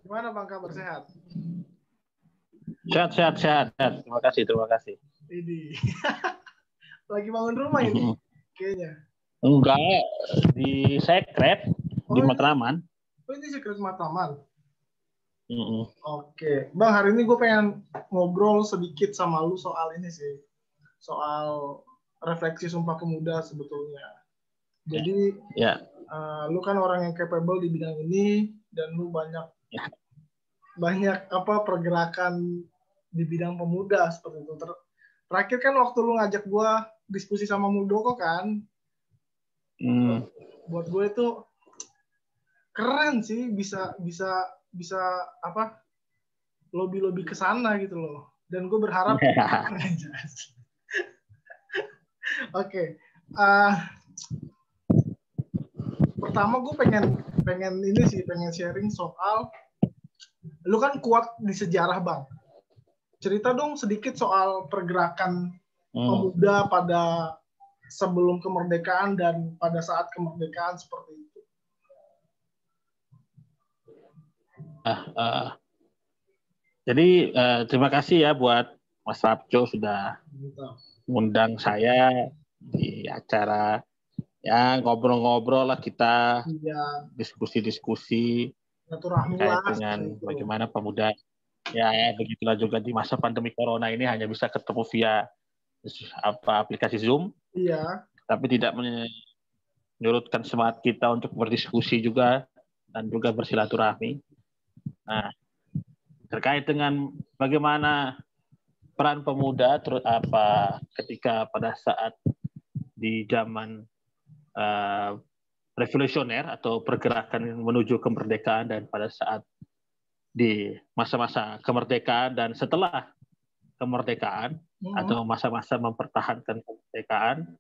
Gimana Bang kabar sehat? Sehat. Terima kasih. Ini lagi bangun rumah ini kayaknya. Enggak, di Sekret, di Oh ini, Matraman. ini Secret Matraman. Mm-mm. Oke, Bang hari ini gue pengen ngobrol sedikit sama lu soal ini sih, soal refleksi Sumpah Pemuda sebetulnya. Jadi Ya. lu kan orang yang capable di bidang ini dan lu banyak Ya. apa pergerakan di bidang pemuda seperti itu. Terakhir kan waktu lu ngajak gue diskusi sama Muldoko kan, buat gue itu keren sih bisa apa lobby ke sana gitu loh. Dan gue berharap Oke. Pertama gue pengen ini sih, pengen sharing soal lu kan kuat di sejarah Bang. Cerita dong sedikit soal pergerakan pemuda pada sebelum kemerdekaan dan pada saat kemerdekaan seperti itu. Jadi terima kasih ya buat Mas Rapco sudah mengundang saya di acara ya ngobrol-ngobrol lah kita, diskusi-diskusi terkait dengan bagaimana pemuda ya begitulah juga di masa pandemi corona ini hanya bisa ketemu via aplikasi Zoom. Iya. Tapi tidak menyurutkan semangat kita untuk berdiskusi juga dan juga bersilaturahmi. Nah, terkait dengan bagaimana peran pemuda ketika pada saat di zaman revolusioner atau pergerakan menuju kemerdekaan dan pada saat di masa-masa kemerdekaan dan setelah kemerdekaan atau masa-masa mempertahankan kemerdekaan,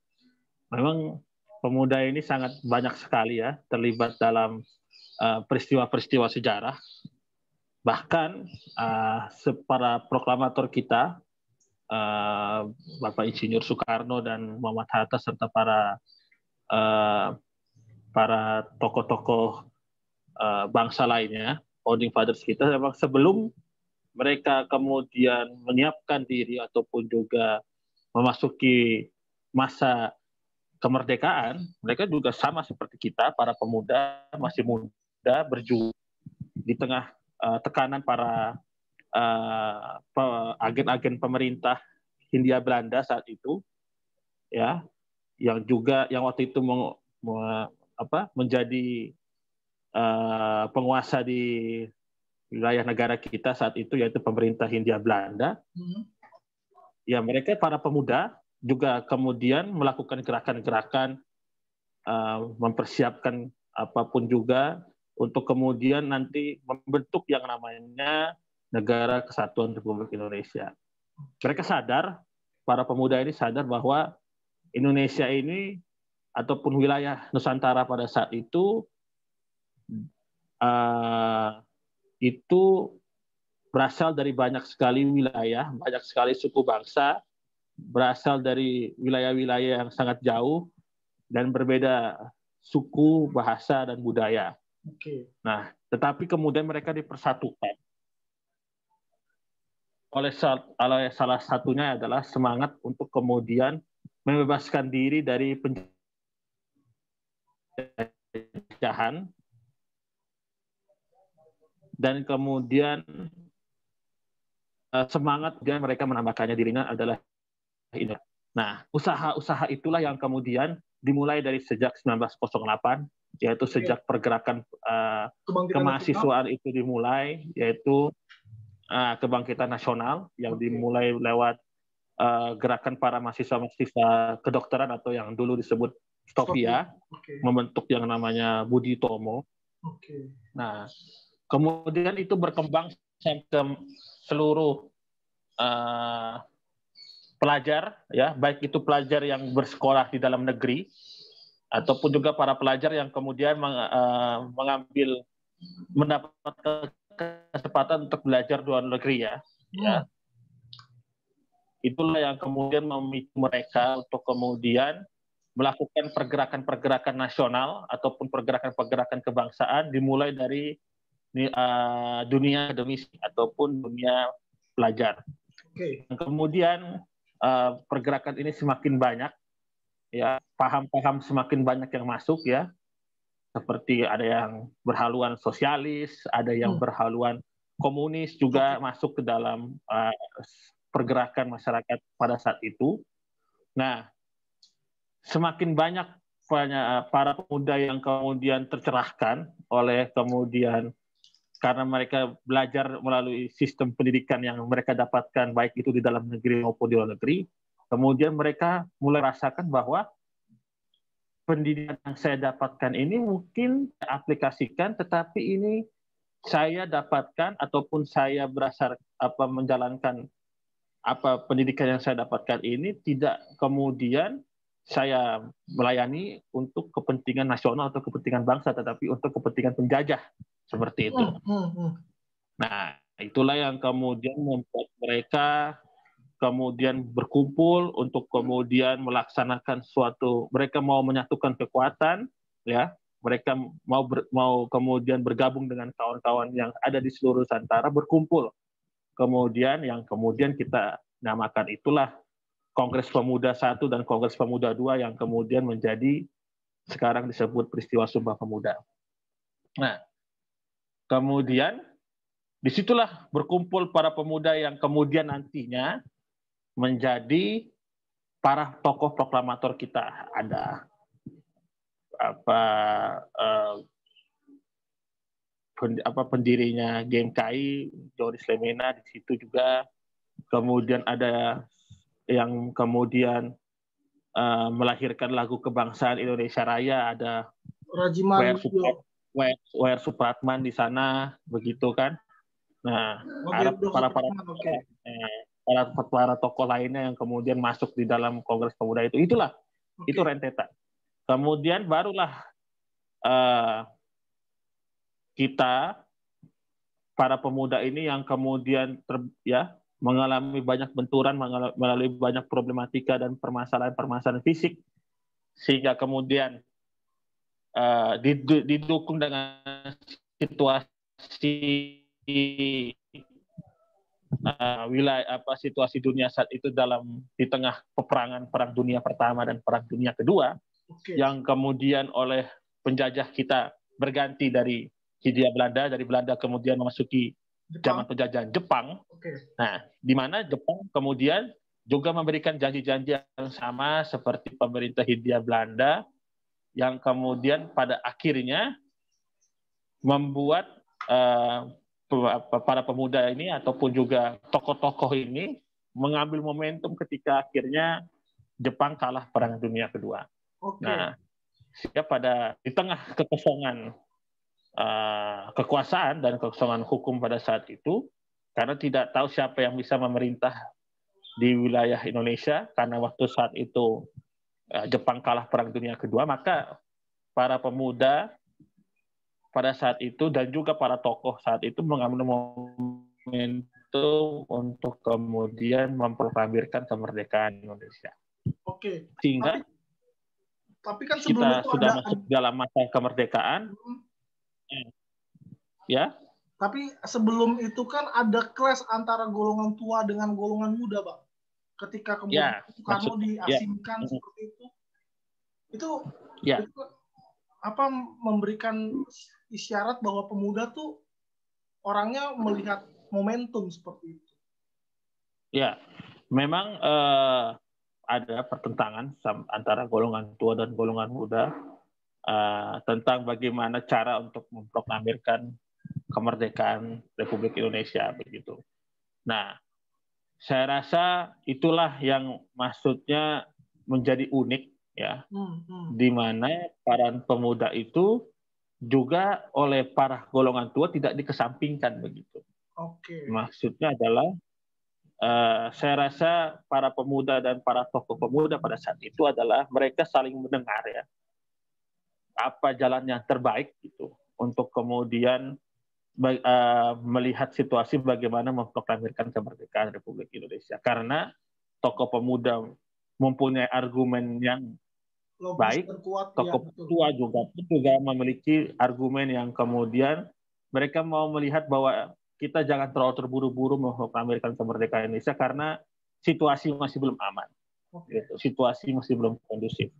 memang pemuda ini sangat banyak sekali ya terlibat dalam peristiwa-peristiwa sejarah. Bahkan para proklamator kita, Bapak Insinyur Soekarno dan Muhammad Hatta serta para tokoh-tokoh bangsa lainnya, founding fathers kita, memang sebelum mereka kemudian menyiapkan diri ataupun juga memasuki masa kemerdekaan, mereka juga sama seperti kita, para pemuda masih muda berjuang di tengah tekanan para agen-agen pemerintah Hindia Belanda saat itu, ya, yang waktu itu menjadi penguasa di wilayah negara kita saat itu, yaitu pemerintah Hindia Belanda. Ya, mereka para pemuda juga kemudian melakukan gerakan-gerakan mempersiapkan apapun juga untuk kemudian nanti membentuk yang namanya Negara Kesatuan Republik Indonesia. Mereka sadar, para pemuda ini sadar bahwa Indonesia ini ataupun wilayah Nusantara pada saat itu berasal dari banyak sekali wilayah, banyak sekali suku bangsa, berasal dari wilayah-wilayah yang sangat jauh dan berbeda suku, bahasa, dan budaya. Nah, tetapi kemudian mereka dipersatukan oleh salah satunya adalah semangat untuk kemudian membebaskan diri dari penjajahan dan kemudian semangat dan mereka menambahkannya dirinya adalah ini. Nah, usaha-usaha itulah yang kemudian dimulai dari sejak 1908, yaitu sejak pergerakan kemahasiswaan itu dimulai, yaitu kebangkitan nasional yang dimulai lewat gerakan para mahasiswa-mahasiswa kedokteran atau yang dulu disebut Stopia, membentuk yang namanya Budi Utomo. Nah, kemudian itu berkembang sampai ke seluruh pelajar, ya, baik itu pelajar yang bersekolah di dalam negeri ataupun juga para pelajar yang kemudian mendapat kesempatan untuk belajar di luar negeri, ya. Itulah yang kemudian memicu mereka untuk kemudian melakukan pergerakan-pergerakan nasional ataupun pergerakan-pergerakan kebangsaan dimulai dari dunia akademisi ataupun dunia pelajar. Okay. Kemudian pergerakan ini semakin banyak, ya, paham-paham semakin banyak yang masuk, ya, seperti ada yang berhaluan sosialis, ada yang berhaluan komunis juga masuk ke dalam pergerakan masyarakat pada saat itu. Nah, semakin banyak para pemuda yang kemudian tercerahkan oleh kemudian karena mereka belajar melalui sistem pendidikan yang mereka dapatkan baik itu di dalam negeri maupun di luar negeri, kemudian mereka mulai rasakan bahwa pendidikan yang saya dapatkan ini mungkin aplikasikan, tetapi ini saya dapatkan ataupun saya menjalankan pendidikan yang saya dapatkan ini tidak kemudian saya melayani untuk kepentingan nasional atau kepentingan bangsa, tetapi untuk kepentingan penjajah. Seperti itu. Nah, itulah yang kemudian membuat mereka kemudian berkumpul untuk kemudian melaksanakan mereka mau menyatukan kekuatan, ya, mereka mau kemudian bergabung dengan kawan-kawan yang ada di seluruh Nusantara, berkumpul. Kemudian kita namakan itulah Kongres Pemuda 1 dan Kongres Pemuda 2 yang kemudian menjadi sekarang disebut peristiwa Sumpah Pemuda. Nah, kemudian disitulah berkumpul para pemuda yang kemudian nantinya menjadi para tokoh proklamator kita. Ada pendirinya GMKI, Joris Lemena di situ juga. Kemudian ada yang kemudian melahirkan lagu kebangsaan Indonesia Raya, ada W.R. Supratman di sana, begitu kan. Nah, para tokoh lainnya yang kemudian masuk di dalam Kongres Pemuda itu rentetan. Kemudian barulah kita para pemuda ini yang kemudian mengalami banyak benturan, melalui banyak problematika dan permasalahan fisik, sehingga kemudian didukung dengan situasi situasi dunia saat itu di tengah perang dunia pertama dan perang dunia kedua, yang kemudian oleh penjajah kita berganti dari Hindia Belanda, dari Belanda kemudian memasuki zaman penjajahan Jepang. Nah, di mana Jepang kemudian juga memberikan janji-janji yang sama seperti pemerintah Hindia Belanda, yang kemudian pada akhirnya membuat para pemuda ini ataupun juga tokoh-tokoh ini mengambil momentum ketika akhirnya Jepang kalah Perang Dunia Kedua. Nah, sehingga di tengah kekosongan kekuasaan dan kekosongan hukum pada saat itu, karena tidak tahu siapa yang bisa memerintah di wilayah Indonesia, karena waktu saat itu Jepang kalah Perang Dunia Kedua, maka para pemuda pada saat itu dan juga para tokoh saat itu mengambil momentum untuk kemudian memproklamirkan kemerdekaan Indonesia. Sehingga tapi kan kita sudah masuk dalam masa kemerdekaan. Ya. Tapi sebelum itu kan ada clash antara golongan tua dengan golongan muda, Bang. Ketika kemudian Soekarno diasingkan seperti itu. Itu memberikan isyarat bahwa pemuda tuh orangnya melihat momentum seperti itu. Ya, memang ada pertentangan antara golongan tua dan golongan muda tentang bagaimana cara untuk memproklamirkan kemerdekaan Republik Indonesia, begitu. Nah, saya rasa itulah yang maksudnya menjadi unik, ya, di mana para pemuda itu juga oleh para golongan tua tidak dikesampingkan, begitu. Maksudnya adalah saya rasa para pemuda dan para tokoh pemuda pada saat itu adalah mereka saling mendengar, ya, apa jalan yang terbaik gitu untuk kemudian melihat situasi bagaimana memproklamirkan kemerdekaan Republik Indonesia. Karena tokoh pemuda mempunyai argumen yang baik, tokoh tua juga memiliki argumen yang kemudian mereka mau melihat bahwa kita jangan terlalu terburu-buru mengamirkan kemerdekaan Indonesia karena situasi masih belum aman. Gitu. Situasi masih belum kondusif.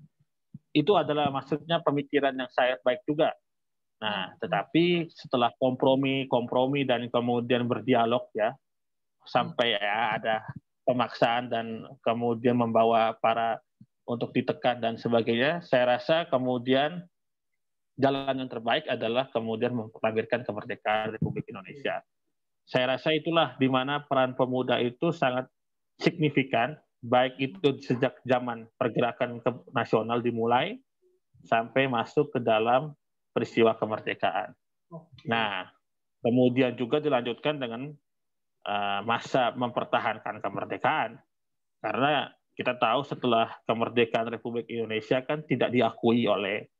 Itu adalah maksudnya pemikiran yang sangat baik juga. Nah, tetapi setelah kompromi dan kemudian berdialog ya, sampai ya ada pemaksaan dan kemudian membawa para untuk ditekan dan sebagainya, saya rasa kemudian jalan yang terbaik adalah kemudian mengamirkan kemerdekaan Republik Indonesia. Saya rasa itulah di mana peran pemuda itu sangat signifikan, baik itu sejak zaman pergerakan nasional dimulai sampai masuk ke dalam peristiwa kemerdekaan. Nah, kemudian juga dilanjutkan dengan masa mempertahankan kemerdekaan. Karena kita tahu setelah kemerdekaan Republik Indonesia kan tidak diakui oleh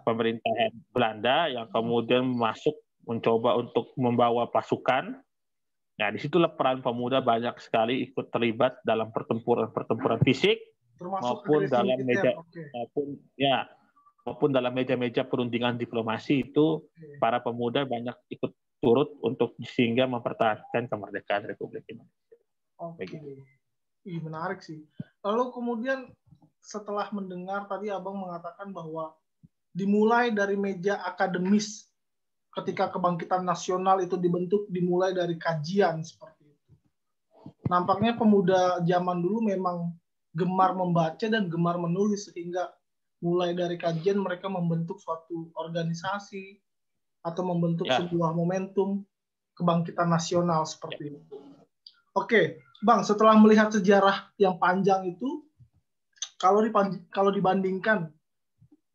pemerintahan Belanda yang kemudian mencoba untuk membawa pasukan. Nah, disitulah peran pemuda banyak sekali ikut terlibat dalam pertempuran fisik maupun dalam meja-meja perundingan diplomasi itu para pemuda banyak ikut turut untuk sehingga mempertahankan kemerdekaan Republik Indonesia. Menarik sih. Lalu kemudian setelah mendengar tadi Abang mengatakan bahwa dimulai dari meja akademis ketika kebangkitan nasional itu dibentuk dimulai dari kajian seperti itu. Nampaknya pemuda zaman dulu memang gemar membaca dan gemar menulis sehingga mulai dari kajian mereka membentuk suatu organisasi atau membentuk sebuah momentum kebangkitan nasional seperti itu. Oke, Bang, setelah melihat sejarah yang panjang itu, kalau dibandingkan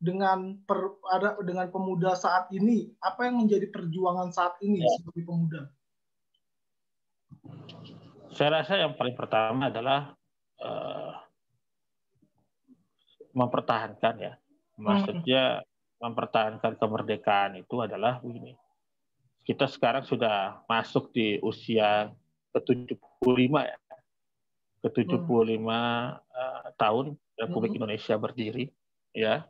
dengan pemuda saat ini, apa yang menjadi perjuangan saat ini sebagai pemuda? Saya rasa yang paling pertama adalah mempertahankan ya. Maksudnya mempertahankan kemerdekaan itu adalah begini. Kita sekarang sudah masuk di usia ke-75 ya. Ke-75 tahun Republik Indonesia berdiri ya.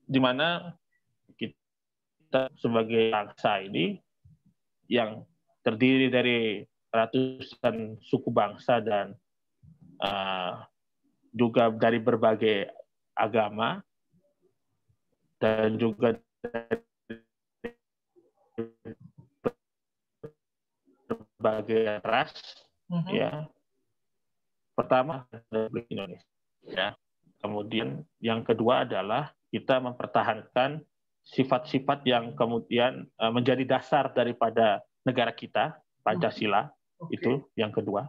Di mana kita sebagai bangsa ini yang terdiri dari ratusan suku bangsa dan juga dari berbagai agama dan juga dari berbagai ras ya. Pertama Republik Indonesia ya. Kemudian yang kedua adalah kita mempertahankan sifat-sifat yang kemudian menjadi dasar daripada negara kita, Pancasila. Itu yang kedua.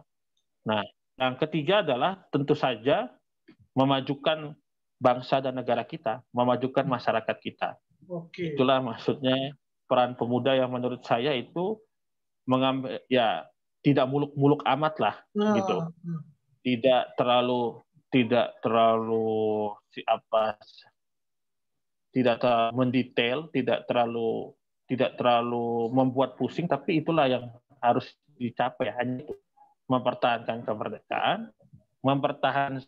Nah, yang ketiga adalah tentu saja memajukan bangsa dan negara kita, memajukan masyarakat kita. Itulah maksudnya peran pemuda yang menurut saya itu mengambil ya tidak muluk-muluk amat lah gitu. Tidak terlalu mendetail, tidak terlalu membuat pusing, tapi itulah yang harus dicapai, hanya itu. Mempertahankan kemerdekaan, mempertahankan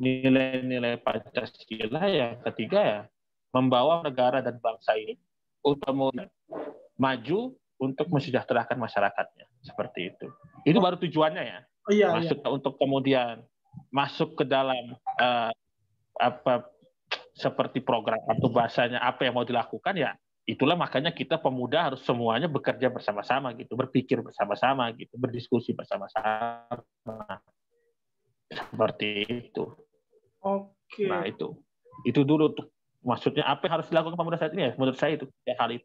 nilai-nilai Pancasila, yang ketiga ya membawa negara dan bangsa ini untuk maju untuk mensejahterakan masyarakatnya, seperti itu. Itu baru tujuannya ya. Maksudnya untuk kemudian masuk ke dalam seperti program atau bahasanya apa yang mau dilakukan ya. Itulah makanya kita pemuda harus semuanya bekerja bersama-sama gitu, berpikir bersama-sama gitu, berdiskusi bersama-sama. Seperti itu. Nah, itu dulu tuh. Maksudnya apa yang harus dilakukan pemuda saat ini ya? Menurut saya itu ya hal itu.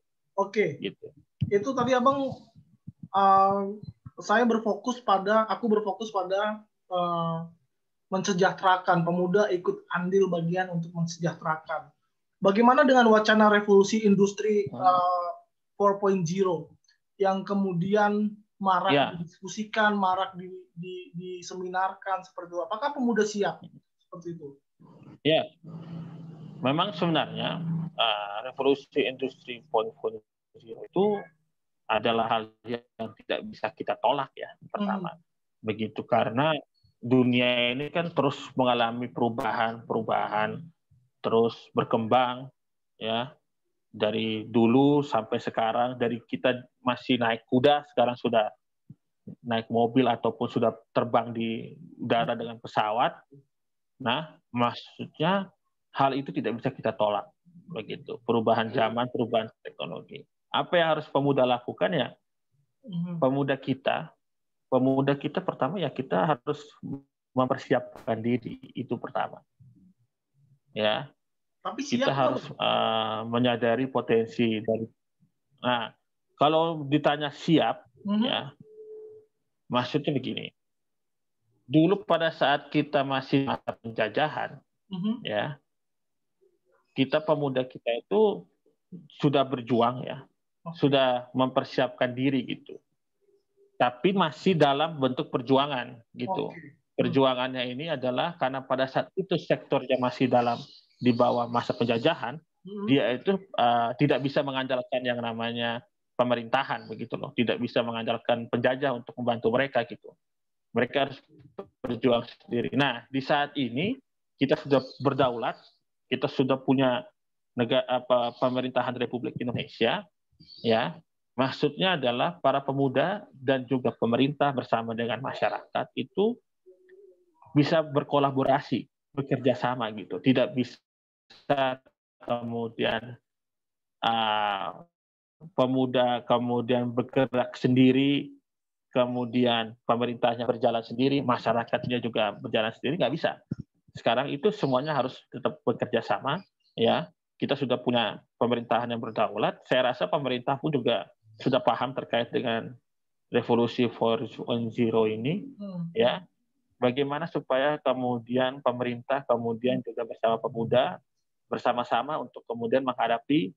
Gitu. Itu tadi Abang aku berfokus pada mensejahterakan, pemuda ikut andil bagian untuk mensejahterakan. Bagaimana dengan wacana revolusi industri 4.0 yang kemudian marak didiskusikan, marak diseminarkan seperti itu? Apakah pemuda siap seperti itu? Ya, memang sebenarnya revolusi industri 4.0 itu adalah hal yang tidak bisa kita tolak ya. Pertama, begitu karena dunia ini kan terus mengalami perubahan, terus berkembang ya. dari dulu sampai sekarang, dari kita masih naik kuda, sekarang sudah naik mobil ataupun sudah terbang di udara dengan pesawat. Nah, maksudnya hal itu tidak bisa kita tolak, begitu. Perubahan zaman, perubahan teknologi. Apa yang harus pemuda lakukan ya? Pemuda kita pertama ya kita harus mempersiapkan diri, itu pertama. Ya, tapi kita harus menyadari potensi dari. Nah, kalau ditanya siap, ya, maksudnya begini. Dulu pada saat kita masih masa penjajahan, ya, kita pemuda kita itu sudah berjuang ya, sudah mempersiapkan diri gitu. Tapi masih dalam bentuk perjuangan gitu. Perjuangannya ini adalah karena pada saat itu sektornya masih di bawah masa penjajahan, dia itu tidak bisa mengandalkan yang namanya pemerintahan begitu loh, tidak bisa mengandalkan penjajah untuk membantu mereka gitu. Mereka harus berjuang sendiri. Nah, di saat ini kita sudah berdaulat, kita sudah punya pemerintahan Republik Indonesia, ya. Maksudnya adalah para pemuda dan juga pemerintah bersama dengan masyarakat itu bisa berkolaborasi, bekerja sama gitu. Tidak bisa kemudian pemuda kemudian bergerak sendiri, kemudian pemerintahnya berjalan sendiri, masyarakatnya juga berjalan sendiri, nggak bisa. Sekarang itu semuanya harus tetap bekerja sama, ya. Kita sudah punya pemerintahan yang berdaulat. Saya rasa pemerintah pun juga sudah paham terkait dengan revolusi 4.0 ini, ya. Bagaimana supaya kemudian pemerintah kemudian juga bersama pemuda bersama-sama untuk kemudian menghadapi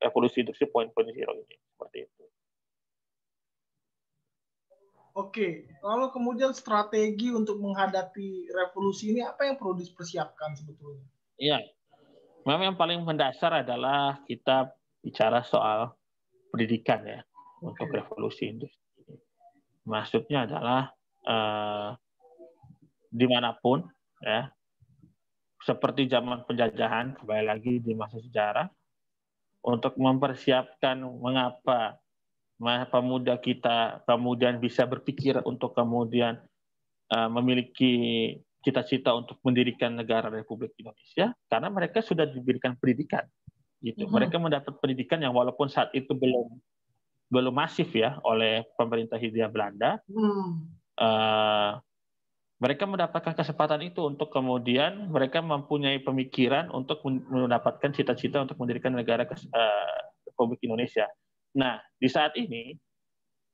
revolusi industri 4.0 ini, seperti itu. Oke, lalu kemudian strategi untuk menghadapi revolusi ini apa yang perlu dipersiapkan sebetulnya? Iya, memang yang paling mendasar adalah kita bicara soal pendidikan ya, untuk revolusi industri. Maksudnya adalah dimanapun ya, seperti zaman penjajahan, kembali lagi di masa sejarah, untuk mempersiapkan mengapa pemuda kita kemudian bisa berpikir untuk kemudian memiliki cita-cita untuk mendirikan negara Republik Indonesia, karena mereka sudah diberikan pendidikan. Gitu. Mereka mendapat pendidikan yang walaupun saat itu belum masif ya oleh pemerintah Hindia Belanda, mereka mendapatkan kesempatan itu untuk kemudian mereka mempunyai pemikiran untuk mendapatkan cita-cita untuk mendirikan negara Republik Indonesia. Nah, di saat ini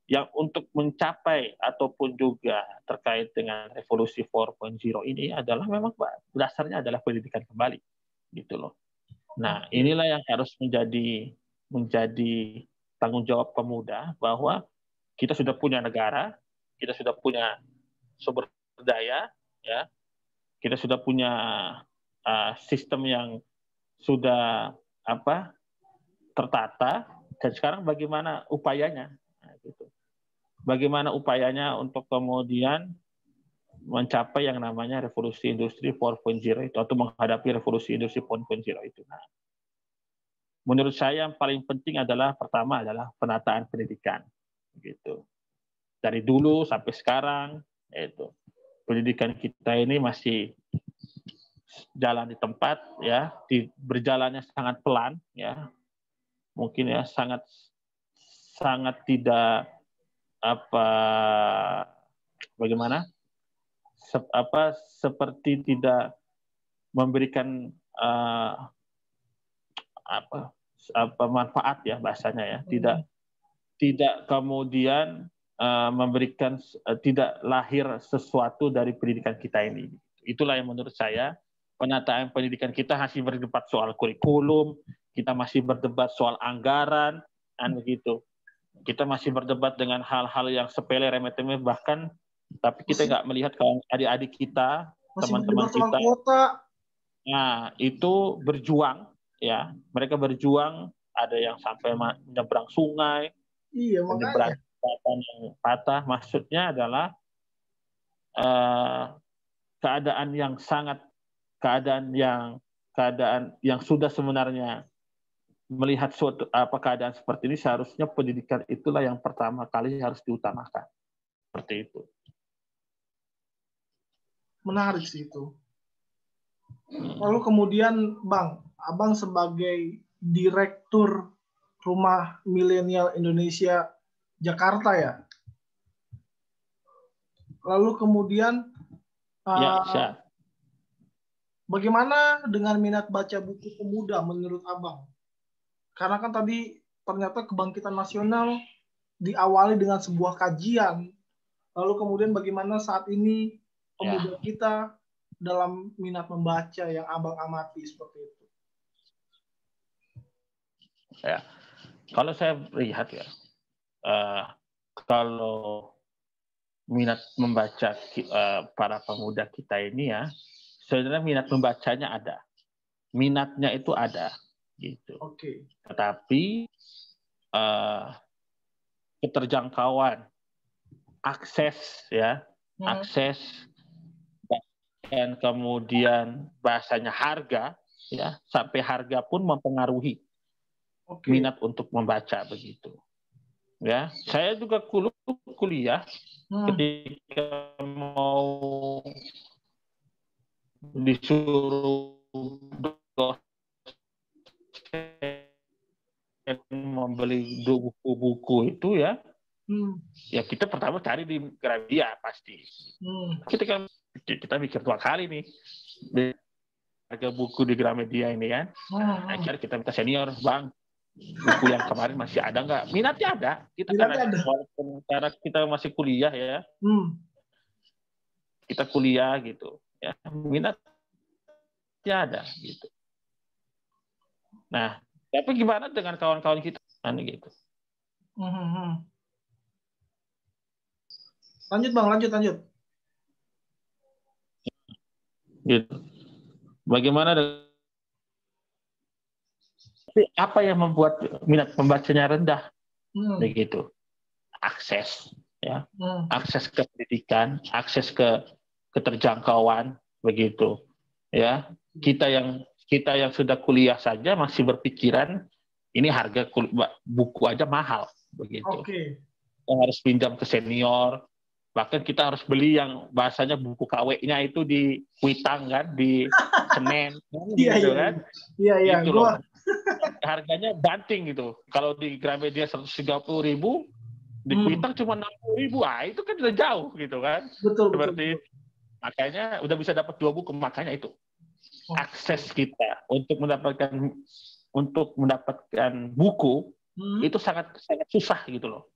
yang untuk mencapai ataupun juga terkait dengan revolusi 4.0 ini adalah memang dasarnya adalah pendidikan kembali, gitu loh. Nah, inilah yang harus menjadi tanggung jawab pemuda, bahwa kita sudah punya negara, kita sudah punya sumber daya, ya, kita sudah punya sistem yang sudah tertata, dan sekarang bagaimana upayanya, nah, gitu. Bagaimana upayanya untuk kemudian mencapai yang namanya revolusi industri 4.0 itu, atau menghadapi revolusi industri 4.0 itu. Nah, menurut saya yang paling penting adalah pertama adalah penataan pendidikan, gitu. Dari dulu sampai sekarang, itu pendidikan kita ini masih jalan di tempat, ya, berjalannya sangat pelan, ya, mungkin ya sangat tidak bagaimana seperti tidak memberikan manfaat ya bahasanya ya, tidak kemudian memberikan tidak lahir sesuatu dari pendidikan kita ini. Itulah yang menurut saya penataan pendidikan kita masih berdebat soal kurikulum, kita masih berdebat soal anggaran, dan begitu. Kita masih berdebat dengan hal-hal yang sepele, remeh-temeh, bahkan tapi kita nggak melihat kawan adik-adik kita, teman-teman kita. Nah, itu berjuang, ya. Mereka berjuang, ada yang sampai menyeberang sungai, menyeberang jembatan yang patah. Maksudnya adalah keadaan yang sudah sebenarnya melihat suatu keadaan seperti ini, seharusnya pendidikan itulah yang pertama kali harus diutamakan. Seperti itu. Menarik sih itu. Lalu kemudian Bang, Abang sebagai Direktur Rumah Milenial Indonesia Jakarta ya. Lalu kemudian bagaimana dengan minat baca buku pemuda menurut Abang? Karena kan tadi ternyata kebangkitan nasional diawali dengan sebuah kajian. Lalu kemudian bagaimana saat ini pemuda kita dalam minat membaca yang Abang amati seperti itu? Ya, kalau saya lihat ya, kalau minat membaca para pemuda kita ini ya, sebenarnya minat membacanya ada, minatnya itu ada, gitu. Oke. Tetapi keterjangkauan, akses ya, akses dan kemudian bahasanya harga ya, sampai harga pun mempengaruhi minat untuk membaca begitu. Ya, saya juga kuliah ketika mau disuruh membeli buku-buku itu ya, ya kita pertama cari di Gramedia pasti. Kita mikir 2 kali nih harga buku di Gramedia ini kan. Akhirnya kita minta senior, Bang, buku yang kemarin masih ada nggak? Minatnya ada. Walaupun cara kita masih kuliah ya, kita kuliah gitu, ya minatnya ada gitu. Nah, tapi gimana dengan kawan-kawan kita? Gitu. Lanjut Bang, lanjut. Gitu. Bagaimana dengan apa yang membuat minat pembacanya rendah? Begitu. Akses, ya, akses ke pendidikan, akses ke keterjangkauan, begitu. Ya, kita yang sudah kuliah saja masih berpikiran ini harga buku aja mahal, begitu. Kita harus pinjam ke senior. Bahkan kita harus beli yang bahasanya buku KW-nya itu di Kuitang kan, di Senen, gitu kan. Iya. Gitu loh. Harganya banting gitu. Kalau di Gramedia 130.000, di Kuitang cuma 60.000. Itu kan udah jauh gitu kan. Betul. Makanya udah bisa dapat 2 buku, makanya itu. Akses kita untuk mendapatkan buku itu sangat susah gitu loh.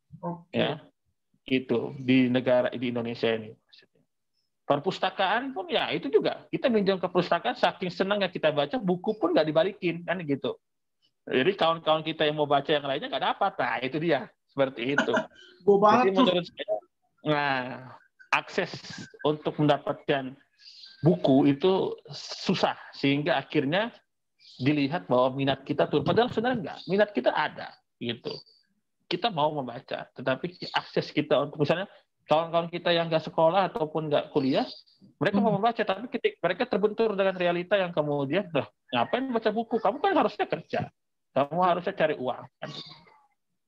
Ya. Gitu di Indonesia ini. Perpustakaan pun ya itu juga, kita minjam ke perpustakaan, saking senangnya kita baca, buku pun nggak dibalikin kan gitu. Jadi kawan-kawan kita yang mau baca yang lainnya nggak dapat. Nah itu dia, seperti itu. Jadi menurut saya, akses untuk mendapatkan buku itu susah, sehingga akhirnya dilihat bahwa minat kita tuh, padahal sebenarnya enggak, minat kita ada gitu. Kita mau membaca, tetapi akses kita untuk, misalnya kawan-kawan kita yang nggak sekolah ataupun nggak kuliah, mereka mau membaca, tapi mereka terbentur dengan realita yang kemudian, ngapain baca buku? Kamu kan harusnya kerja, kamu harusnya cari uang.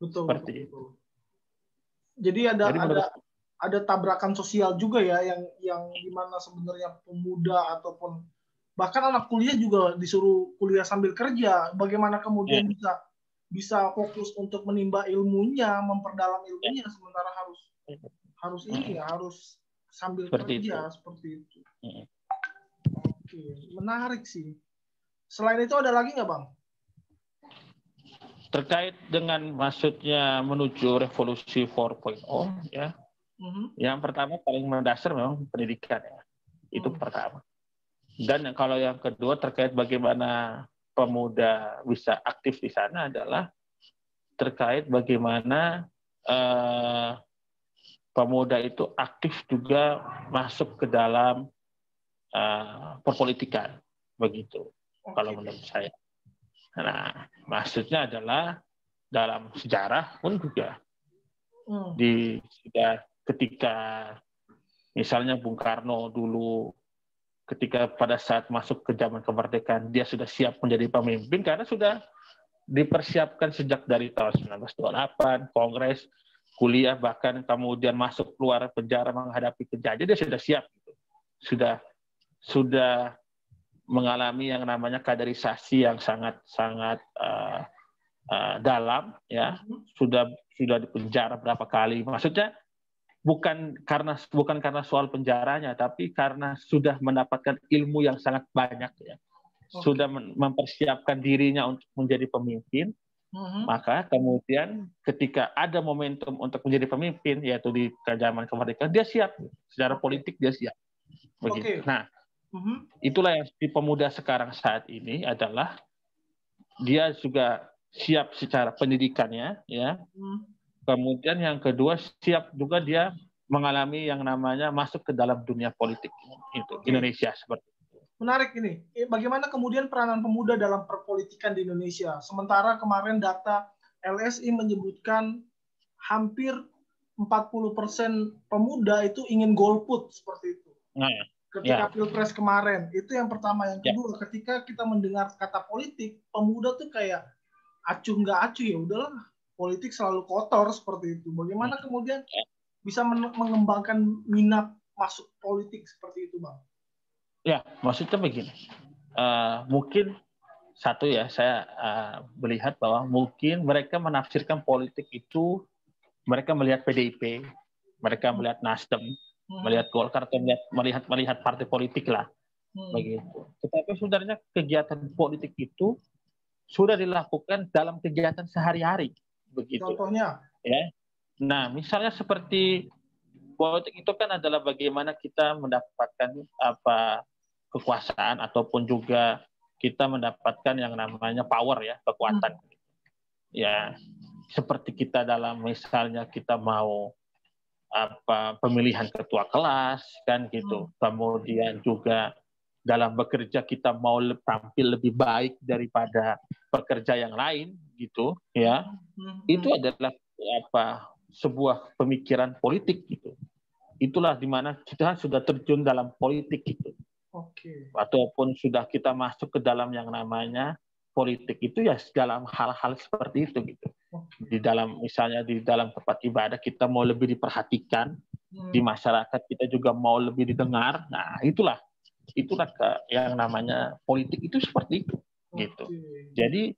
Betul. Seperti itu. Jadi ada tabrakan sosial juga ya, yang dimana sebenarnya pemuda ataupun bahkan anak kuliah juga disuruh kuliah sambil kerja. Bagaimana kemudian bisa fokus untuk menimba ilmunya, memperdalam ilmunya, sementara harus sambil kerja seperti itu. Oke, menarik sih. Selain itu ada lagi nggak Bang? Terkait dengan maksudnya menuju revolusi 4.0 ya. Yang pertama paling mendasar memang pendidikan ya. Itu pertama. Dan kalau yang kedua terkait bagaimana pemuda bisa aktif di sana adalah terkait bagaimana pemuda itu aktif juga masuk ke dalam perpolitikan, begitu. Kalau menurut saya. Nah, maksudnya adalah dalam sejarah pun juga sudah ketika misalnya Bung Karno dulu, ketika pada saat masuk ke zaman kemerdekaan, dia sudah siap menjadi pemimpin karena sudah dipersiapkan sejak dari tahun 1928, Kongres, kuliah, bahkan kemudian masuk keluar penjara menghadapi penjajah, dia sudah siap. Sudah mengalami yang namanya kaderisasi yang sangat dalam, ya. Sudah dipenjara berapa kali. Maksudnya bukan karena soal penjaranya, tapi karena sudah mendapatkan ilmu yang sangat banyak, ya. Sudah mempersiapkan dirinya untuk menjadi pemimpin. Maka kemudian ketika ada momentum untuk menjadi pemimpin, yaitu di zaman kemerdekaan, dia siap secara politik, dia siap. Begitu. Nah, itulah yang di pemuda sekarang saat ini adalah dia juga siap secara pendidikannya, ya. Kemudian yang kedua, siap juga dia mengalami yang namanya masuk ke dalam dunia politik itu Indonesia seperti itu. Menarik ini. Bagaimana kemudian peranan pemuda dalam perpolitikan di Indonesia? Sementara kemarin data LSI menyebutkan hampir 40% pemuda itu ingin golput seperti itu. Ketika Pilpres kemarin, itu yang pertama. Yang kedua, ketika kita mendengar kata politik, pemuda tuh kayak acuh nggak acuh, ya udahlah, politik selalu kotor seperti itu. Bagaimana kemudian bisa mengembangkan minat masuk politik seperti itu, Bang? Ya, maksudnya begini. Mungkin satu ya, saya melihat bahwa mungkin mereka menafsirkan politik itu, mereka melihat PDIP, mereka melihat Nasdem, melihat Golkar, atau melihat partai politik lah, begitu. Tetapi sebenarnya kegiatan politik itu sudah dilakukan dalam kegiatan sehari-hari, begitu. Contohnya? Ya. Nah, misalnya seperti politik itu kan adalah bagaimana kita mendapatkan kekuasaan ataupun juga kita mendapatkan yang namanya power, ya, kekuatan. Ya, seperti kita dalam misalnya kita mau pemilihan ketua kelas kan gitu. Kemudian juga dalam bekerja kita mau tampil lebih baik daripada pekerja yang lain gitu, ya. Itu adalah sebuah pemikiran politik gitu. Itulah dimana kita sudah terjun dalam politik gitu. Ataupun sudah kita masuk ke dalam yang namanya politik itu ya dalam hal-hal seperti itu gitu. Di dalam misalnya di dalam tempat ibadah kita mau lebih diperhatikan, di masyarakat kita juga mau lebih didengar. Nah, itulah yang namanya politik itu seperti itu gitu. Jadi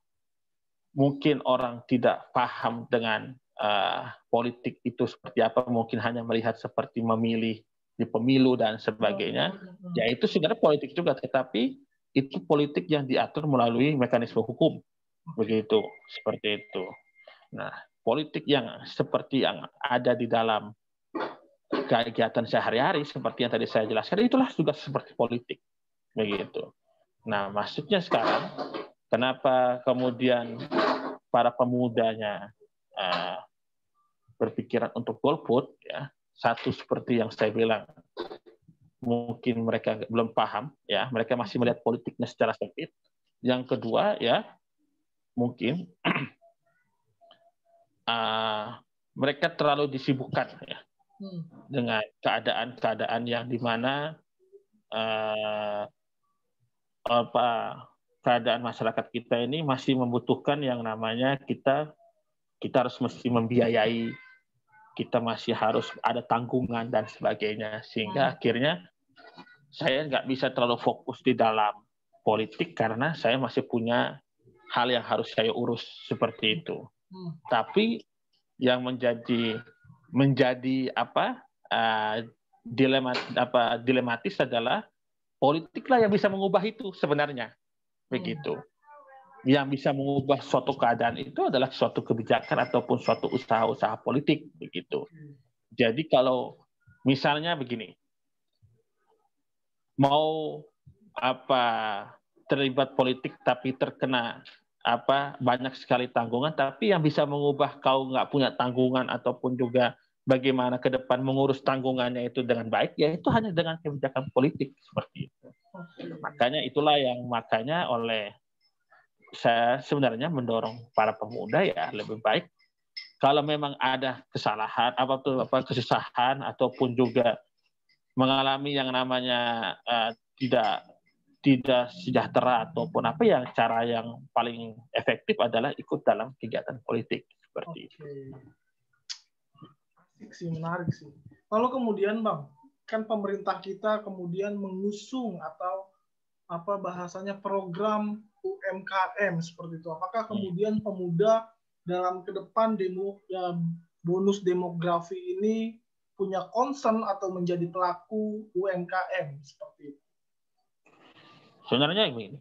mungkin orang tidak paham dengan politik itu seperti apa, mungkin hanya melihat seperti memilih di pemilu dan sebagainya. Ya itu sebenarnya politik juga, tetapi itu politik yang diatur melalui mekanisme hukum, begitu, seperti itu. Nah, politik yang seperti yang ada di dalam kegiatan sehari-hari seperti yang tadi saya jelaskan, itulah juga seperti politik, begitu. Nah, maksudnya sekarang kenapa kemudian para pemudanya berpikiran untuk golput, ya, satu seperti yang saya bilang, mungkin mereka belum paham, ya, mereka masih melihat politiknya secara sempit. Yang kedua, ya, mungkin mereka terlalu disibukkan, ya, dengan keadaan-keadaan yang dimana keadaan masyarakat kita ini masih membutuhkan yang namanya kita harus mesti membiayai, kita masih harus ada tanggungan dan sebagainya, sehingga akhirnya saya nggak bisa terlalu fokus di dalam politik karena saya masih punya hal yang harus saya urus seperti itu. Tapi yang menjadi dilematis adalah politiklah yang bisa mengubah itu sebenarnya, begitu. Yang bisa mengubah suatu keadaan itu adalah suatu kebijakan ataupun suatu usaha-usaha politik, begitu. Jadi kalau misalnya begini, mau terlibat politik tapi terkena banyak sekali tanggungan, tapi yang bisa mengubah kau nggak punya tanggungan ataupun juga bagaimana ke depan mengurus tanggungannya itu dengan baik, ya itu hanya dengan kebijakan politik seperti itu. Makanya itulah yang oleh saya sebenarnya mendorong para pemuda, ya lebih baik kalau memang ada kesalahan, kesusahan ataupun juga mengalami yang namanya tidak tidak sejahtera ataupun apa yang cara yang paling efektif adalah ikut dalam kegiatan politik seperti itu. Asik sih, menarik sih. Lalu kemudian Bang, kan pemerintah kita kemudian mengusung atau apa bahasanya program UMKM seperti itu. Apakah kemudian pemuda dalam ke depan bonus demografi ini punya concern atau menjadi pelaku UMKM seperti itu? Sebenarnya ini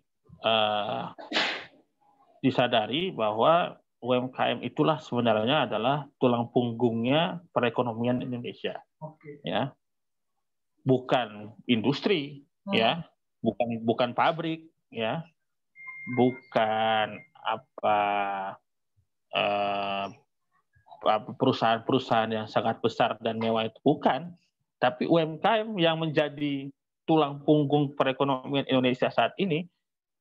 disadari bahwa UMKM itulah sebenarnya adalah tulang punggungnya perekonomian Indonesia. Ya, bukan industri, ya, bukan pabrik, ya, bukan perusahaan-perusahaan yang sangat besar dan mewah itu bukan, tapi UMKM yang menjadi tulang punggung perekonomian Indonesia saat ini,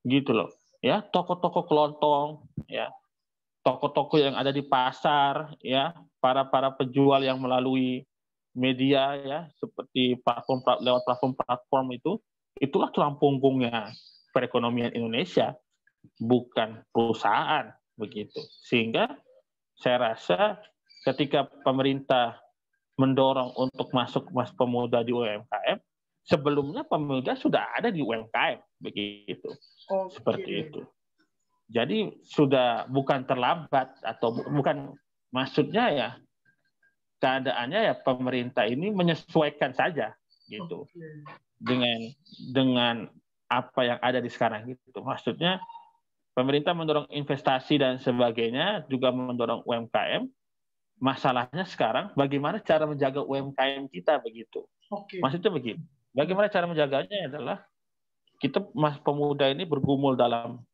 gitu loh, ya, toko-toko kelontong, ya, toko-toko yang ada di pasar, ya, para penjual yang melalui media, ya, seperti lewat platform itu, itulah tulang punggungnya perekonomian Indonesia, bukan perusahaan, begitu. Sehingga saya rasa ketika pemerintah mendorong untuk masuk pemuda di UMKM, sebelumnya pemuda sudah ada di UMKM, begitu. Seperti itu. Jadi sudah bukan terlambat atau bukan, maksudnya ya keadaannya ya pemerintah ini menyesuaikan saja gitu dengan apa yang ada di sekarang gitu. Maksudnya pemerintah mendorong investasi dan sebagainya, juga mendorong UMKM. Masalahnya sekarang bagaimana cara menjaga UMKM kita begitu. Maksudnya begini, bagaimana cara menjaganya adalah kita pemuda ini bergumul dalam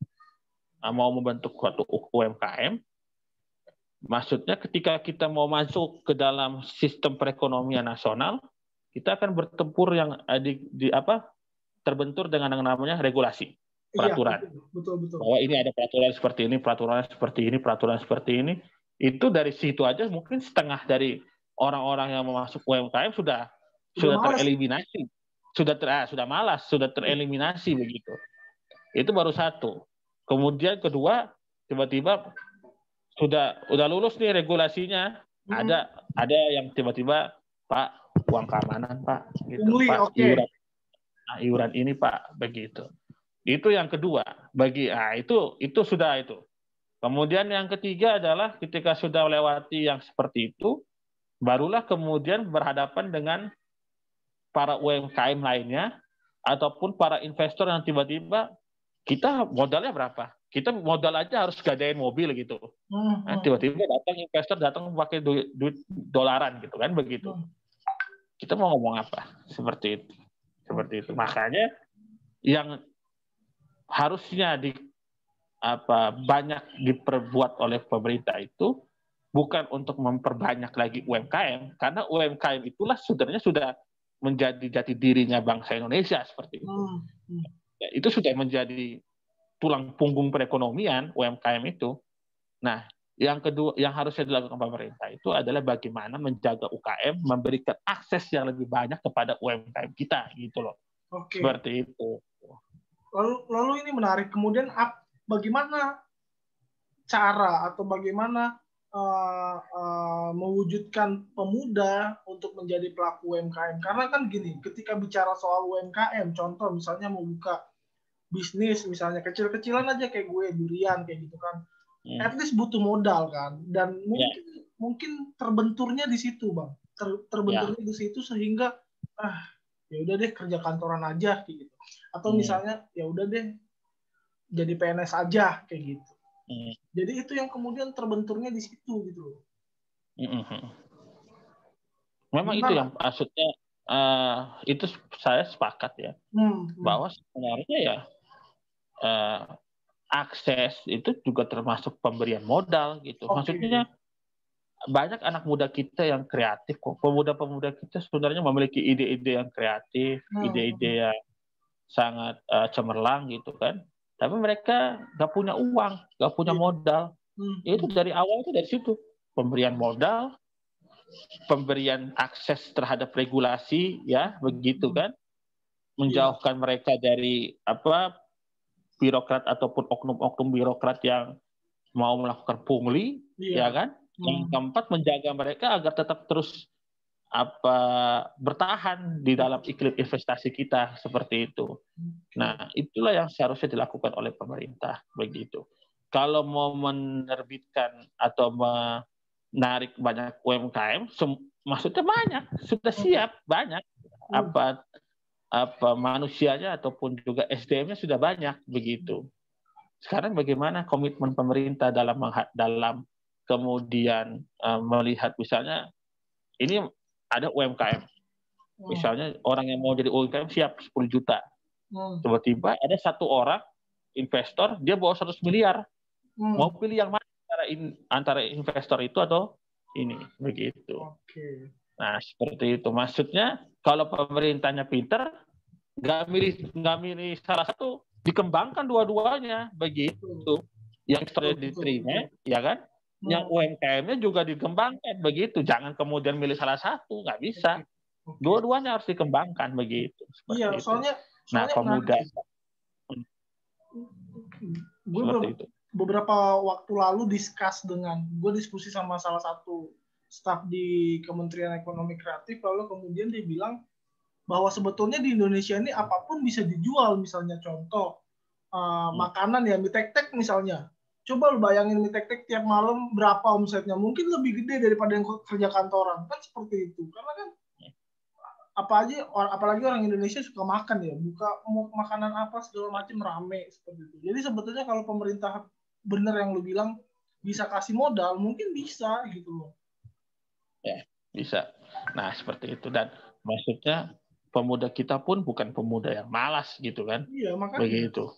mau membentuk suatu UMKM. Maksudnya ketika kita mau masuk ke dalam sistem perekonomian nasional, kita akan bertempur yang terbentur dengan yang namanya regulasi, peraturan. Iya, betul. Bahwa ini ada peraturan seperti ini, peraturan seperti ini, peraturan seperti ini. Itu dari situ aja mungkin setengah dari orang-orang yang mau masuk UMKM sudah tereliminasi, sudah malas, sudah tereliminasi begitu. Itu baru satu. Kemudian kedua, tiba-tiba sudah lulus nih regulasinya, ada yang tiba-tiba, Pak, uang keamanan Pak, gitu, Pak, iuran ini Pak, begitu. Itu yang kedua. Itu sudah itu. Kemudian yang ketiga adalah ketika sudah melewati yang seperti itu, barulah kemudian berhadapan dengan para UMKM lainnya ataupun para investor yang tiba-tiba, kita modalnya berapa? Kita modal aja harus gadain mobil gitu. Nah, tiba-tiba investor datang pakai duit dolaran gitu kan, begitu. Kita mau ngomong apa? Seperti itu. Makanya yang harusnya banyak diperbuat oleh pemerintah itu bukan untuk memperbanyak lagi UMKM, karena UMKM itulah sebenarnya sudah menjadi jati dirinya bangsa Indonesia seperti itu. Ya, itu sudah menjadi tulang punggung perekonomian UMKM itu. Nah, yang kedua yang harusnya dilakukan pemerintah itu adalah bagaimana menjaga UKM, memberikan akses yang lebih banyak kepada UMKM kita gitu loh. Seperti itu. Lalu ini menarik. Kemudian bagaimana cara atau bagaimana mewujudkan pemuda untuk menjadi pelaku UMKM? Karena kan gini, ketika bicara soal UMKM, contoh misalnya mau buka bisnis, misalnya kecil-kecilan aja kayak gue, durian kayak gitu kan, at least butuh modal kan, dan mungkin terbenturnya di situ Bang, terbenturnya di situ sehingga ya udah deh kerja kantoran aja kayak gitu, atau misalnya ya udah deh jadi PNS aja kayak gitu. Jadi itu yang kemudian terbenturnya di situ gitu. Memang itu yang maksudnya, itu saya sepakat ya, bahwa sebenarnya ya akses itu juga termasuk pemberian modal gitu. Maksudnya banyak anak muda kita yang kreatif kok. Pemuda-pemuda kita sebenarnya memiliki ide-ide yang kreatif, ide-ide yang sangat cemerlang gitu kan. Tapi mereka nggak punya uang, nggak punya modal. Itu dari awal itu dari situ. Pemberian modal, pemberian akses terhadap regulasi, ya begitu kan. menjauhkan mereka dari birokrat ataupun oknum-oknum birokrat yang mau melakukan pungli, ya kan? Yang keempat, menjaga mereka agar tetap terus bertahan di dalam iklim investasi kita seperti itu. Nah, itulah yang seharusnya dilakukan oleh pemerintah begitu. Kalau mau menerbitkan atau menarik banyak UMKM, maksudnya banyak, sudah siap banyak manusianya ataupun juga SDM-nya sudah banyak begitu. Sekarang bagaimana komitmen pemerintah dalam kemudian melihat misalnya ini ada UMKM. Misalnya orang yang mau jadi UMKM siap 10 juta. Tiba-tiba ada satu orang investor, dia bawa 100 miliar. Mau pilih yang mana antara investor itu atau ini begitu. Nah, seperti itu. Maksudnya kalau pemerintahnya pinter, nggak milih salah satu, dikembangkan dua-duanya begitu. Yang sudah diterima, ya kan? Yang UMKM-nya juga dikembangkan begitu. Jangan kemudian milih salah satu, nggak bisa. Dua-duanya harus dikembangkan begitu. Iya, soalnya pemuda. Gue beberapa waktu lalu gue diskusi sama salah satu staf di Kementerian Ekonomi Kreatif, lalu kemudian dia bilang bahwa sebetulnya di Indonesia ini apapun bisa dijual, misalnya contoh makanan ya, mie tek-tek misalnya. Coba lu bayangin mie tek-tek tiap malam berapa omsetnya, mungkin lebih gede daripada yang kerja kantoran, kan seperti itu. Karena kan apalagi orang Indonesia suka makan ya, buka makanan apa segala macam rame seperti itu. Jadi sebetulnya kalau pemerintah bener yang lu bilang bisa kasih modal, mungkin bisa gitu loh. Ya, bisa. Nah, seperti itu. Dan maksudnya pemuda kita pun bukan pemuda yang malas gitu kan. Iya, makanya. Begitu.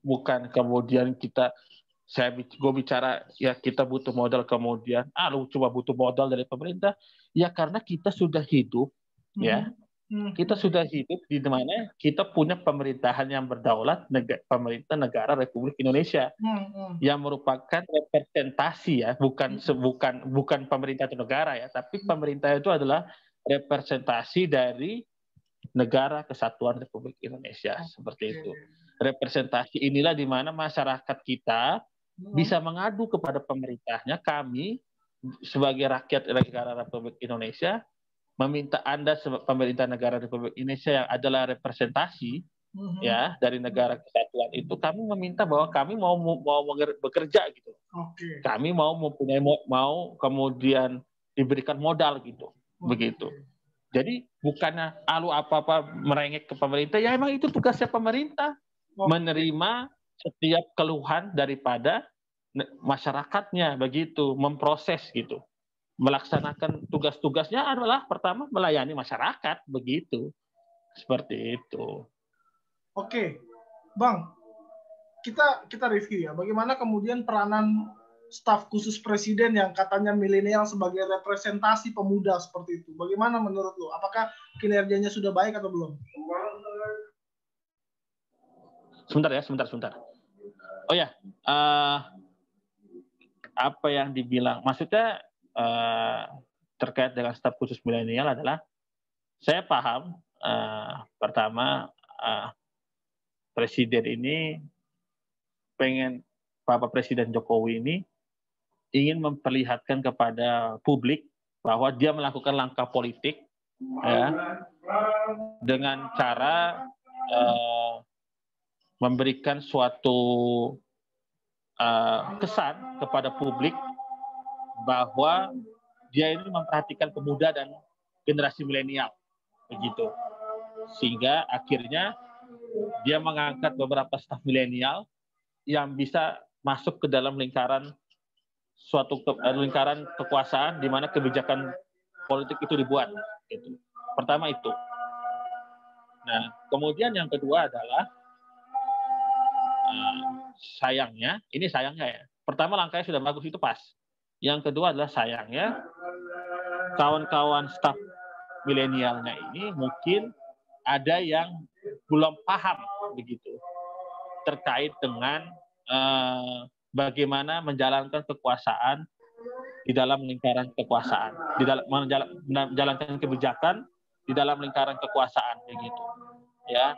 Bukan kemudian gue bicara ya kita butuh modal, kemudian lu cuma butuh modal dari pemerintah. Ya karena kita sudah hidup ya. Kita sudah hidup di mana kita punya pemerintahan yang berdaulat, pemerintah negara Republik Indonesia yang merupakan representasi ya, bukan pemerintah atau negara ya, tapi pemerintah itu adalah representasi dari Negara Kesatuan Republik Indonesia, seperti itu. Representasi inilah di mana masyarakat kita bisa mengadu kepada pemerintahnya. Kami sebagai rakyat negara Republik Indonesia meminta Anda pemerintah negara Republik Indonesia yang adalah representasi ya dari negara kesatuan itu, kami meminta bahwa kami mau bekerja gitu. Kami mau kemudian diberikan modal gitu. Begitu. Jadi bukannya apa-apa merengek ke pemerintah, ya emang itu tugasnya pemerintah, menerima setiap keluhan daripada masyarakatnya begitu, memproses gitu. Melaksanakan tugas-tugasnya adalah pertama melayani masyarakat begitu. Seperti itu. Oke. Bang, kita review ya. Bagaimana kemudian peranan staf khusus presiden yang katanya milenial sebagai representasi pemuda seperti itu. Bagaimana menurut lo? Apakah kinerjanya sudah baik atau belum? Sebentar. Oh ya, apa yang dibilang, maksudnya terkait dengan staf khusus milenial adalah, saya paham, pertama, presiden ini Bapak Presiden Jokowi ini ingin memperlihatkan kepada publik bahwa dia melakukan langkah politik ya, dengan cara memberikan suatu kesan kepada publik bahwa dia ini memperhatikan pemuda dan generasi milenial begitu, sehingga akhirnya dia mengangkat beberapa staf milenial yang bisa masuk ke dalam lingkaran lingkaran kekuasaan di mana kebijakan politik itu dibuat. Gitu. Pertama itu. Nah, kemudian yang kedua adalah sayangnya ya. Pertama langkahnya sudah bagus, itu pas. Yang kedua adalah sayangnya kawan-kawan staf milenialnya ini mungkin ada yang belum paham begitu terkait dengan bagaimana menjalankan kekuasaan di dalam lingkaran kekuasaan, di dalam menjalankan kebijakan di dalam lingkaran kekuasaan begitu. ya.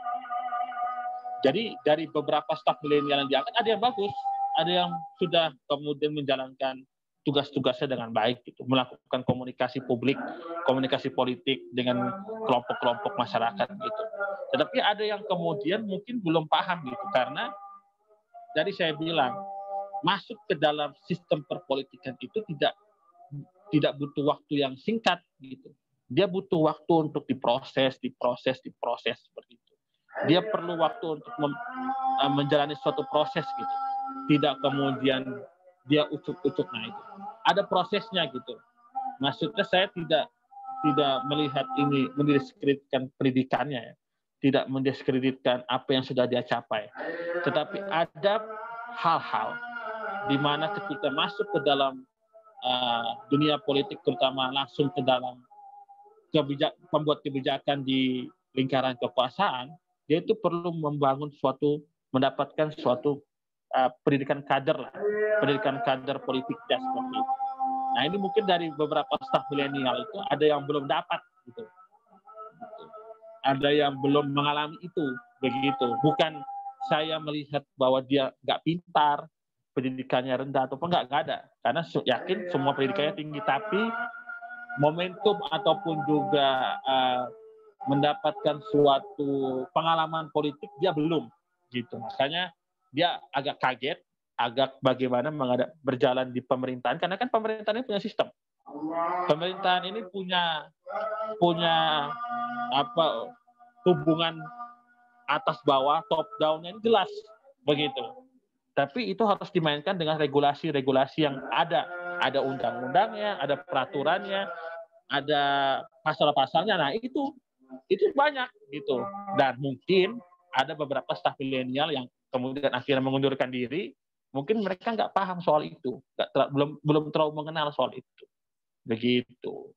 Jadi dari beberapa staf milenial yang diangkat, ada yang bagus, ada yang sudah kemudian menjalankan tugas-tugasnya dengan baik, gitu, melakukan komunikasi publik, komunikasi politik dengan kelompok-kelompok masyarakat, gitu. Tetapi ada yang kemudian mungkin belum paham, gitu, karena jadi saya bilang masuk ke dalam sistem perpolitikan itu tidak butuh waktu yang singkat, gitu. Dia butuh waktu untuk diproses seperti itu. Dia perlu waktu untuk menjalani suatu proses, gitu. Tidak kemudian dia ucuk-ucuk. Nah, itu ada prosesnya, gitu. Maksudnya saya tidak melihat ini mendiskreditkan pendidikannya, ya. Tidak mendiskreditkan apa yang sudah dia capai. Tetapi ada hal-hal di mana ketika masuk ke dalam dunia politik, terutama langsung ke dalam pembuat kebijakan di lingkaran kekuasaan, dia itu perlu mendapatkan suatu pendidikan kader politik seperti itu. Nah, ini mungkin dari beberapa staf milenial itu ada yang belum dapat, gitu. Ada yang belum mengalami itu, begitu. Bukan saya melihat bahwa dia nggak pintar, pendidikannya rendah atau enggak ada. Karena yakin semua pendidikannya tinggi, tapi momentum ataupun juga mendapatkan suatu pengalaman politik dia belum, gitu. Makanya dia agak kaget, agak bagaimana berjalan di pemerintahan, karena kan pemerintahan ini punya sistem. Pemerintahan ini punya hubungan atas bawah, top down-nya ini jelas, begitu. Tapi itu harus dimainkan dengan regulasi-regulasi yang ada. Ada undang-undangnya, ada peraturannya, ada pasal-pasalnya. Nah, itu banyak, gitu. Dan mungkin ada beberapa staf milenial yang kemudian akhirnya mengundurkan diri, mungkin mereka nggak paham soal itu, belum terlalu mengenal soal itu, begitu.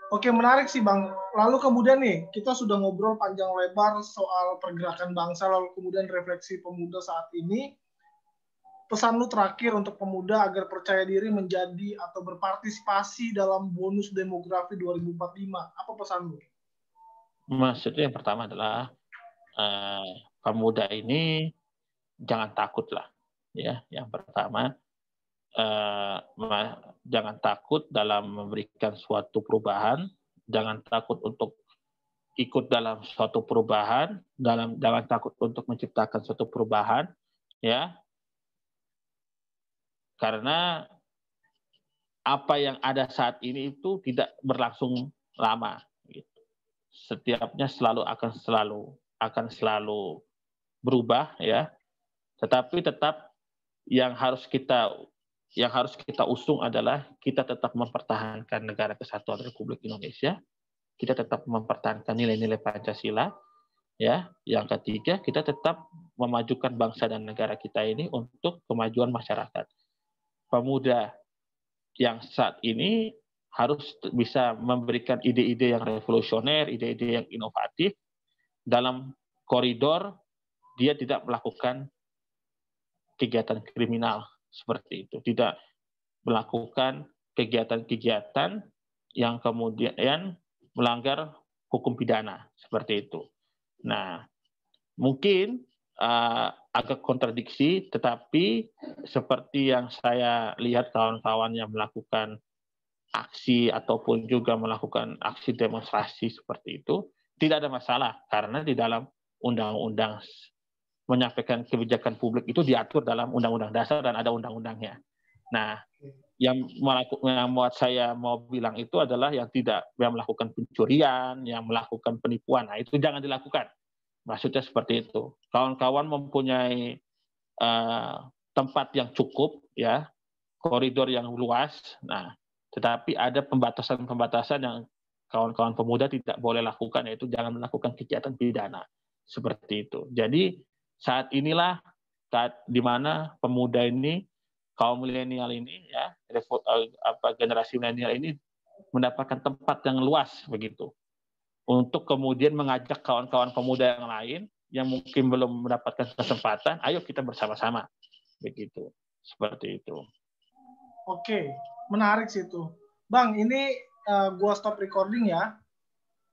Oke, menarik sih Bang. Lalu kemudian nih, kita sudah ngobrol panjang lebar soal pergerakan bangsa, lalu kemudian refleksi pemuda saat ini. Pesan lu terakhir untuk pemuda agar percaya diri menjadi atau berpartisipasi dalam bonus demografi 2045. Apa pesan lu? Maksudnya yang pertama adalah pemuda ini jangan takut lah, ya. Yang pertama, jangan takut dalam memberikan suatu perubahan, jangan takut untuk ikut dalam suatu perubahan, jangan takut untuk menciptakan suatu perubahan, ya. Karena apa yang ada saat ini itu tidak berlangsung lama, gitu. Setiapnya akan selalu berubah, ya. Tetapi tetap yang harus kita usung adalah kita tetap mempertahankan negara kesatuan Republik Indonesia, kita tetap mempertahankan nilai-nilai Pancasila, ya. Yang ketiga, kita tetap memajukan bangsa dan negara kita ini untuk kemajuan masyarakat. Pemuda yang saat ini harus bisa memberikan ide-ide yang revolusioner, ide-ide yang inovatif dalam koridor dia tidak melakukan kegiatan kriminal seperti itu, tidak melakukan kegiatan-kegiatan yang kemudian melanggar hukum pidana seperti itu. Nah, mungkin agak kontradiksi, tetapi seperti yang saya lihat kawan-kawan yang melakukan aksi ataupun juga melakukan aksi demonstrasi seperti itu, tidak ada masalah karena di dalam undang-undang menyampaikan kebijakan publik itu diatur dalam undang-undang dasar dan ada undang-undangnya. Nah, yang membuat saya mau bilang itu adalah yang melakukan pencurian, yang melakukan penipuan. Nah, itu jangan dilakukan. Maksudnya seperti itu. Kawan-kawan mempunyai tempat yang cukup, ya, koridor yang luas. Nah, tetapi ada pembatasan-pembatasan yang kawan-kawan pemuda tidak boleh lakukan, yaitu jangan melakukan kegiatan pidana seperti itu. Jadi saat inilah di mana pemuda ini, kaum milenial ini, ya, generasi milenial ini mendapatkan tempat yang luas begitu, untuk kemudian mengajak kawan-kawan pemuda yang lain yang mungkin belum mendapatkan kesempatan, ayo kita bersama-sama, begitu, seperti itu. Oke, menarik sih itu, Bang. Ini gua stop recording ya.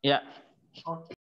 Ya. Oke.